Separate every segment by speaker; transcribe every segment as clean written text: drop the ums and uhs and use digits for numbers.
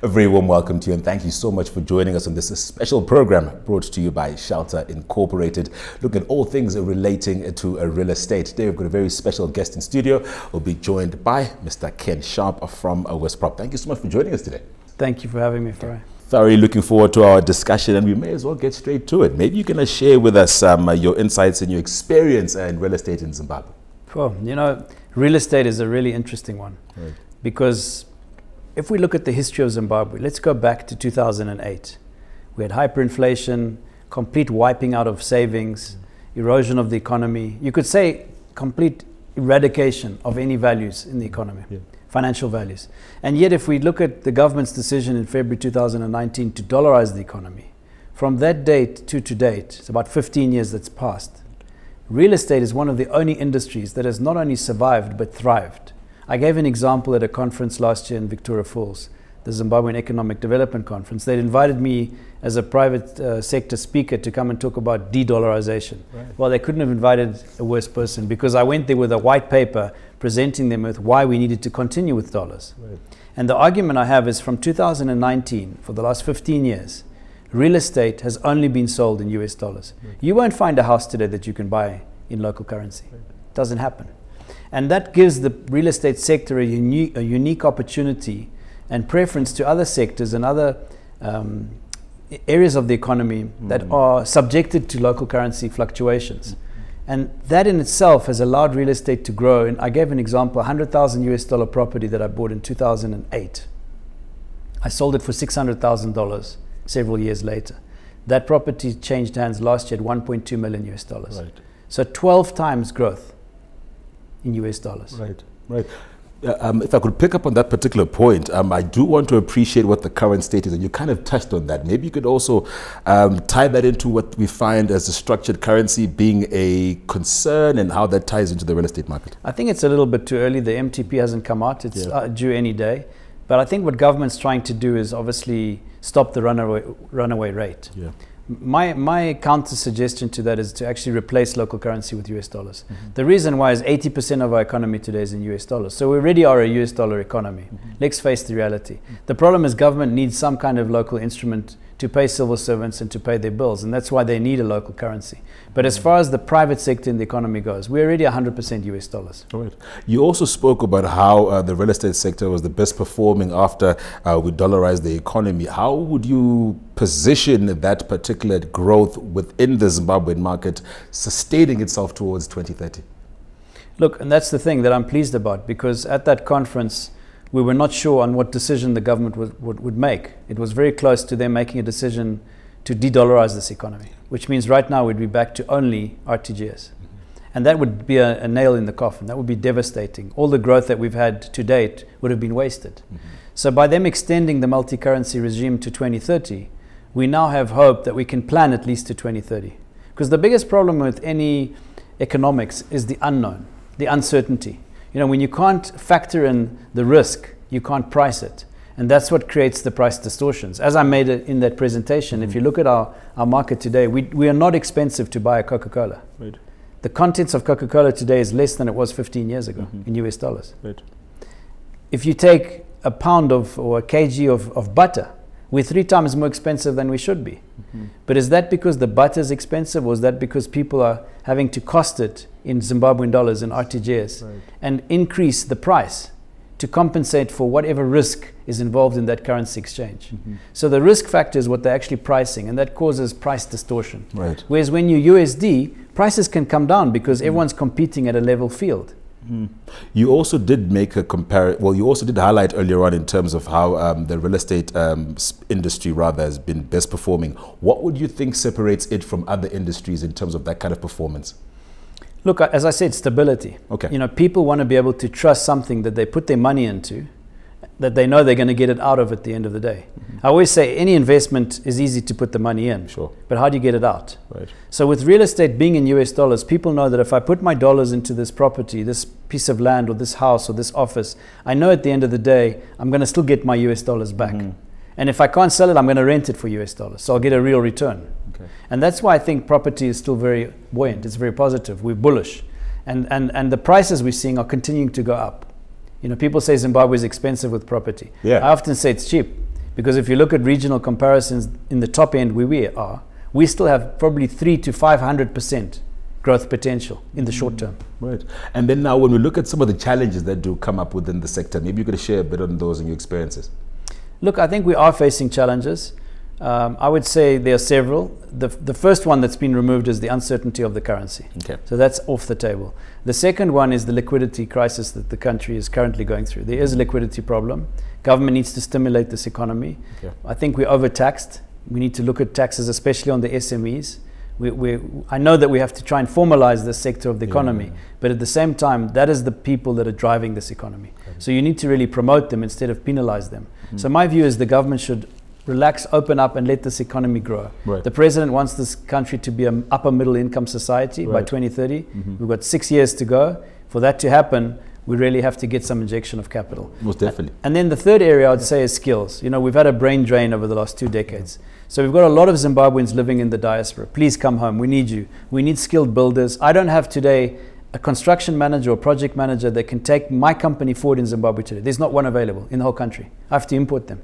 Speaker 1: A very warm welcome to you, and thank you so much for joining us on this special program brought to you by Shelter Incorporated, looking at all things relating to real estate. Today we've got a very special guest in studio. We'll be joined by Mr. Ken Sharpe from Westprop. Thank you so much for joining us today.
Speaker 2: Thank you for having me, Farai.
Speaker 1: Thoroughly looking forward to our discussion, and we may as well get straight to it. Maybe you can share with us your insights and your experience in real estate in Zimbabwe.
Speaker 2: Well, you know, real estate is a really interesting one, right? Because if we look at the history of Zimbabwe, let's go back to 2008. We had hyperinflation, complete wiping out of savings, erosion of the economy. You could say complete eradication of any values in the economy, financial values. And yet if we look at the government's decision in February 2019 to dollarize the economy, from that date to date, it's about 15 years that's passed. Real estate is one of the only industries that has not only survived but thrived. I gave an example at a conference last year in Victoria Falls, the Zimbabwean Economic Development Conference. They'd invited me as a private sector speaker to come and talk about de-dollarization. Right. Well, they couldn't have invited a worse person, because I went there with a white paper presenting them with why we needed to continue with dollars. Right. And the argument I have is from 2019, for the last 15 years, real estate has only been sold in US dollars. Right. You won't find a house today that you can buy in local currency. Right. It doesn't happen. And that gives the real estate sector a unique opportunity and preference to other sectors and other areas of the economy that are subjected to local currency fluctuations. And that in itself has allowed real estate to grow. And I gave an example, $100,000 US property that I bought in 2008. I sold it for $600,000 several years later. That property changed hands last year at $1.2 million US. Right. So 12 times growth in US dollars. Right,
Speaker 1: right. If I could pick up on that particular point, I do want to appreciate what the current state is, and you kind of touched on that. Maybe you could also tie that into what we find as a structured currency being a concern and how that ties into the real estate market.
Speaker 2: I think it's a little bit too early. The MTP hasn't come out. It's due any day. But I think what government's trying to do is obviously stop the runaway rate. Yeah. My counter suggestion to that is to actually replace local currency with US dollars. The reason why is 80% of our economy today is in US dollars. So we already are a US dollar economy. Let's face the reality. The problem is government needs some kind of local instrument to pay civil servants and to pay their bills, and that's why they need a local currency. But as far as the private sector in the economy goes, we're already 100% US dollars.
Speaker 1: Right. You also spoke about how the real estate sector was the best performing after we dollarized the economy. How would you position that particular growth within the Zimbabwean market sustaining itself towards 2030?
Speaker 2: Look, and that's the thing that I'm pleased about, because at that conference, we were not sure on what decision the government would make. It was very close to them making a decision to de-dollarize this economy, which means right now we'd be back to only RTGS. And that would be a nail in the coffin. That would be devastating. All the growth that we've had to date would have been wasted. So by them extending the multi-currency regime to 2030, we now have hope that we can plan at least to 2030. Because the biggest problem with any economics is the unknown, the uncertainty. You know, when you can't factor in the risk, you can't price it. And that's what creates the price distortions. As I made it in that presentation, if you look at our market today, we are not expensive to buy a Coca-Cola. Right. The contents of Coca-Cola today is less than it was 15 years ago in US dollars. Right. If you take a pound or a kg of butter, we're 3 times more expensive than we should be. But is that because the butter is expensive, or is that because people are having to cost it in Zimbabwean dollars and RTGS and increase the price to compensate for whatever risk is involved in that currency exchange? So the risk factor is what they're actually pricing, and that causes price distortion. Right. Whereas when you USD, prices can come down because everyone's competing at a level field.
Speaker 1: You also did make a comparison. Well, you also did highlight earlier on in terms of how the real estate industry rather has been best performing. What would you think separates it from other industries in terms of that kind of performance?
Speaker 2: Look, as I said, stability. Okay. You know, people want to be able to trust something that they put their money into, that they know they're going to get it out of at the end of the day. I always say any investment is easy to put the money in, but how do you get it out? Right. So with real estate being in US dollars, people know that if I put my dollars into this property, this piece of land or this house or this office, I know at the end of the day, I'm going to still get my US dollars back. And if I can't sell it, I'm going to rent it for US dollars. So I'll get a real return.
Speaker 1: Okay.
Speaker 2: And that's why I think property is still very buoyant. It's very positive. We're bullish. And the prices we're seeing are continuing to go up. You know, people say Zimbabwe is expensive with property.
Speaker 1: Yeah.
Speaker 2: I often say it's cheap, because if you look at regional comparisons in the top end where we are, we still have probably 300 to 500% growth potential in the short term.
Speaker 1: Right. And then now when we look at some of the challenges that do come up within the sector, maybe you could share a bit on those and your experiences.
Speaker 2: Look, I think we are facing challenges. I would say there are several. The first one that's been removed is the uncertainty of the currency.
Speaker 1: Okay.
Speaker 2: So that's off the table. The second one is the liquidity crisis that the country is currently going through. There is a liquidity problem. Government needs to stimulate this economy.
Speaker 1: Okay.
Speaker 2: I think we're overtaxed. We need to look at taxes, especially on the SMEs. I know that we have to try and formalize this sector of the economy, but at the same time, that is the people that are driving this economy. Okay. So you need to really promote them instead of penalize them. So my view is the government should relax, open up, and let this economy grow.
Speaker 1: Right.
Speaker 2: The president wants this country to be an upper middle income society by 2030. We've got 6 years to go. For that to happen, we really have to get some injection of capital. Most definitely. And then the third area I would say is skills. You know, we've had a brain drain over the last 2 decades. So we've got a lot of Zimbabweans living in the diaspora. Please come home. We need you. We need skilled builders. I don't have today a construction manager or project manager that can take my company forward in Zimbabwe today. There's not one available in the whole country. I have to import them.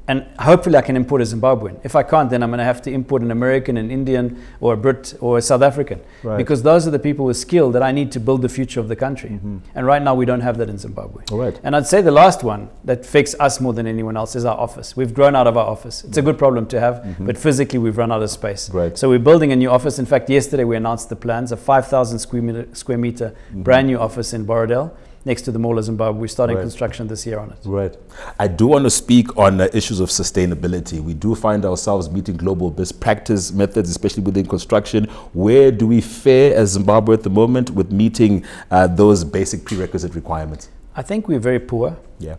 Speaker 2: And hopefully I can import a Zimbabwean. If I can't, then I'm going to have to import an American, an Indian, or a Brit, or a South African. Right. Because those are the people with skill that I need to build the future of the country. And right now we don't have that in Zimbabwe. Right. And I'd say the last one that affects us more than anyone else is our office. We've grown out of our office. It's a good problem to have, but physically we've run out of space. Right. So we're building a new office. In fact, yesterday we announced the plans, a 5,000 square meter brand new office in Borodale, next to the Mall of Zimbabwe. We're starting construction this year on it. Right.
Speaker 1: I do want to speak on issues of sustainability. We do find ourselves meeting global best practice methods, especially within construction. Where do we fare as Zimbabwe at the moment with meeting those basic prerequisite requirements?
Speaker 2: I think we're very poor.
Speaker 1: Yeah.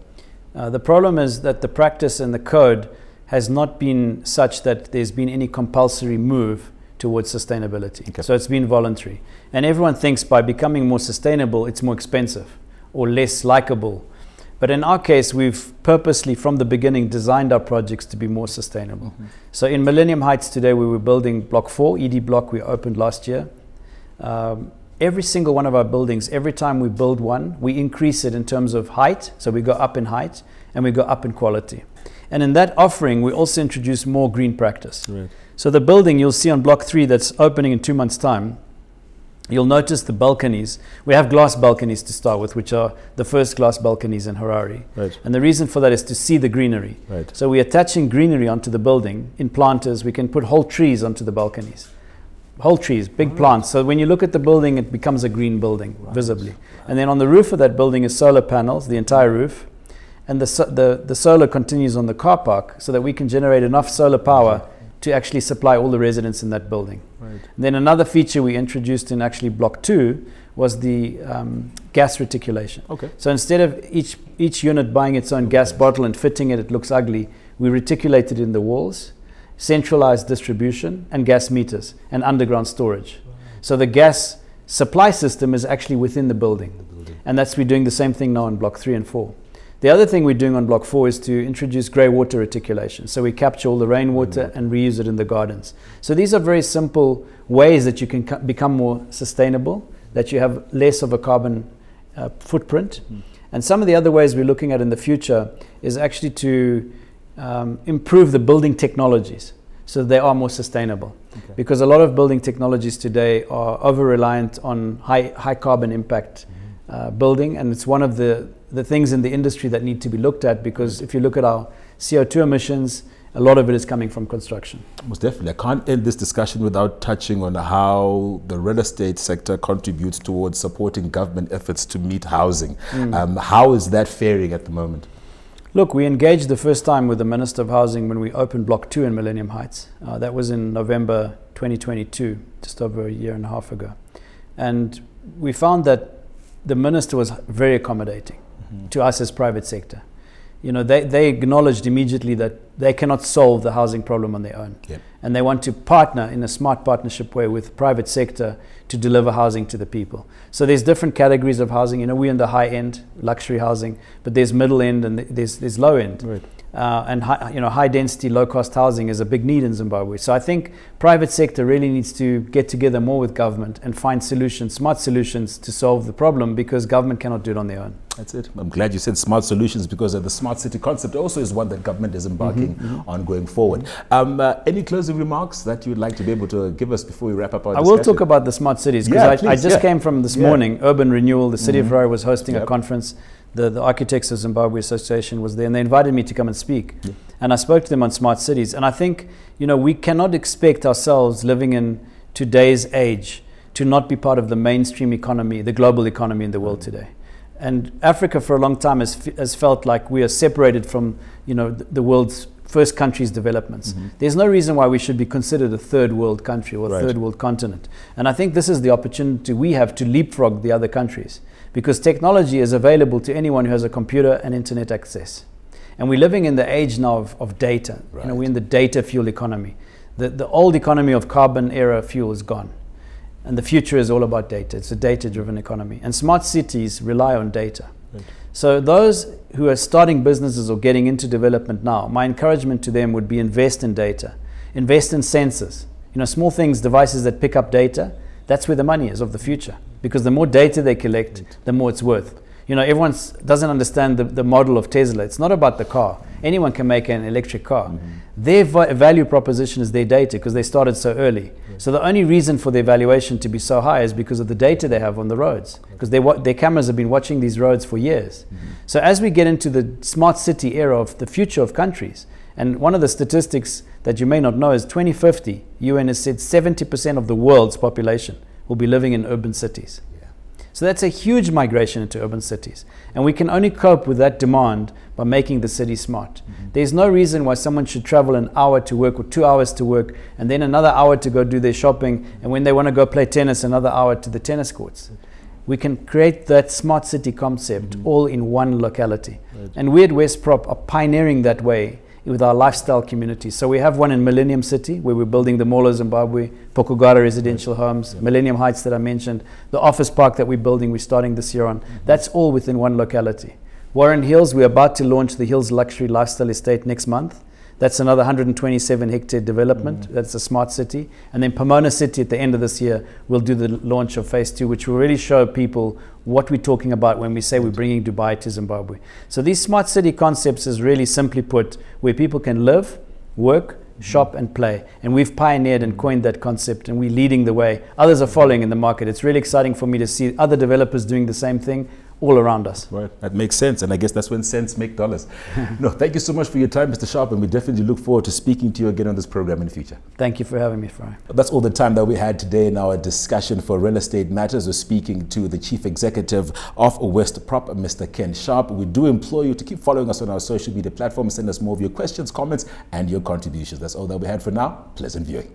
Speaker 2: The problem is that the practice and the code has not been such that there's been any compulsory move towards sustainability. Okay. So it's been voluntary. And everyone thinks by becoming more sustainable, it's more expensive or less likable. But in our case, we've purposely, from the beginning, designed our projects to be more sustainable. So in Millennium Heights today, we were building Block 4, ED Block, we opened last year. Every single one of our buildings, every time we build one, we increase it in terms of height. So we go up in height and we go up in quality. And in that offering, we also introduce more green practice. Right. So the building you'll see on Block 3 that's opening in 2 months' time, you'll notice the balconies. We have glass balconies to start with, which are the first glass balconies in Harare. Right. And the reason for that is to see the greenery. Right. So we're attaching greenery onto the building. In planters, we can put whole trees onto the balconies. Whole trees, big plants. So when you look at the building, it becomes a green building, visibly. And then on the roof of that building is solar panels, the entire roof. And the solar continues on the car park so that we can generate enough solar power to actually supply all the residents in that building. Right. Then another feature we introduced in actually Block 2 was the gas reticulation. Okay. So instead of each unit buying its own gas bottle and fitting it, it looks ugly, we reticulated in the walls, centralized distribution and gas meters and underground storage. Wow. So the gas supply system is actually within the building. And we're doing the same thing now in Block 3 and 4. The other thing we're doing on Block 4 is to introduce grey water reticulation. So we capture all the rainwater and reuse it in the gardens. So these are very simple ways that you can become more sustainable, that you have less of a carbon footprint. And some of the other ways we're looking at in the future is actually to improve the building technologies so they are more sustainable. Okay. Because a lot of building technologies today are over-reliant on high carbon impact building, and it's one of the things in the industry that need to be looked at, because if you look at our CO2 emissions, a lot of it is coming from construction. Most
Speaker 1: definitely. I can't end this discussion without touching on how the real estate sector contributes towards supporting government efforts to meet housing. How is that faring at the moment?
Speaker 2: Look, we engaged the first time with the Minister of Housing when we opened Block 2 in Millennium Heights. That was in November 2022, just over a year and a half ago. And we found that the Minister was very accommodating to us as private sector. You know, they acknowledged immediately that they cannot solve the housing problem on their own.
Speaker 1: Yep.
Speaker 2: And they want to partner in a smart partnership way with the private sector to deliver housing to the people. So there's different categories of housing. You know, we're in the high end, luxury housing, but there's middle end and there's low end.
Speaker 1: Right.
Speaker 2: And high density, low cost housing is a big need in Zimbabwe. So I think private sector really needs to get together more with government and find solutions, smart solutions to solve the problem, because government cannot do it on their own.
Speaker 1: That's it. I'm glad you said smart solutions, because the smart city concept also is one that government is embarking on going forward. Any closing remarks that you'd like to be able to give us before we wrap up our discussion?
Speaker 2: I will talk about the smart cities, because I just came from this morning, Urban Renewal. The city of Harare was hosting a conference. The Architects of Zimbabwe Association was there, and they invited me to come and speak. And I spoke to them on smart cities. And I think, we cannot expect ourselves living in today's age to not be part of the mainstream economy, the global economy in the world today. And Africa for a long time has felt like we are separated from, the world's first country's developments. There's no reason why we should be considered a third world country or a third world continent. And I think this is the opportunity we have to leapfrog the other countries, because technology is available to anyone who has a computer and internet access. And we're living in the age now of data. We're in the data fuel economy. The old economy of carbon era fuel is gone. And the future is all about data. It's a data-driven economy. And smart cities rely on data. So those who are starting businesses or getting into development now, my encouragement to them would be invest in data. Invest in sensors. Small things, devices that pick up data. That's where the money is of the future. Because the more data they collect, the more it's worth. Everyone doesn't understand the model of Tesla. It's not about the car. Anyone can make an electric car. Their value proposition is their data, because they started so early. So the only reason for their valuation to be so high is because of the data they have on the roads, because their cameras have been watching these roads for years. So as we get into the smart city era of the future of countries, and one of the statistics that you may not know is 2050, UN has said 70% of the world's population will be living in urban cities. So that's a huge migration into urban cities. And we can only cope with that demand by making the city smart. There's no reason why someone should travel an hour to work or 2 hours to work, and then another hour to go do their shopping, and when they want to go play tennis, another hour to the tennis courts. We can create that smart city concept all in one locality. And we at West Prop are pioneering that way with our lifestyle communities. So we have one in Millennium City, where we're building the Mall of Zimbabwe, Pokogara residential homes, Millennium Heights that I mentioned, the office park that we're building, we're starting this year on. That's all within one locality. Warren Hills, we're about to launch the Hills Luxury Lifestyle Estate next month. That's another 127 hectare development. That's a smart city. And then Pomona City at the end of this year, we'll do the launch of phase 2, which will really show people what we're talking about when we say we're bringing Dubai to Zimbabwe. So these smart city concepts is really simply put where people can live, work, shop and play. And we've pioneered and coined that concept, and we're leading the way. Others are following in the market. It's really exciting for me to see other developers doing the same thing all around us.
Speaker 1: Right, that makes sense, and I guess that's when cents make dollars. No, thank you so much for your time, Mr. Sharpe, and we definitely look forward to speaking to you again on this program in the future.
Speaker 2: Thank you for having me, Fry.
Speaker 1: That's all the time that we had today in our discussion for Real Estate Matters. We're speaking to the Chief Executive of West Prop, Mr. Ken Sharpe. We do implore you to keep following us on our social media platforms. Send us more of your questions, comments, and your contributions. That's all that we had for now. Pleasant viewing.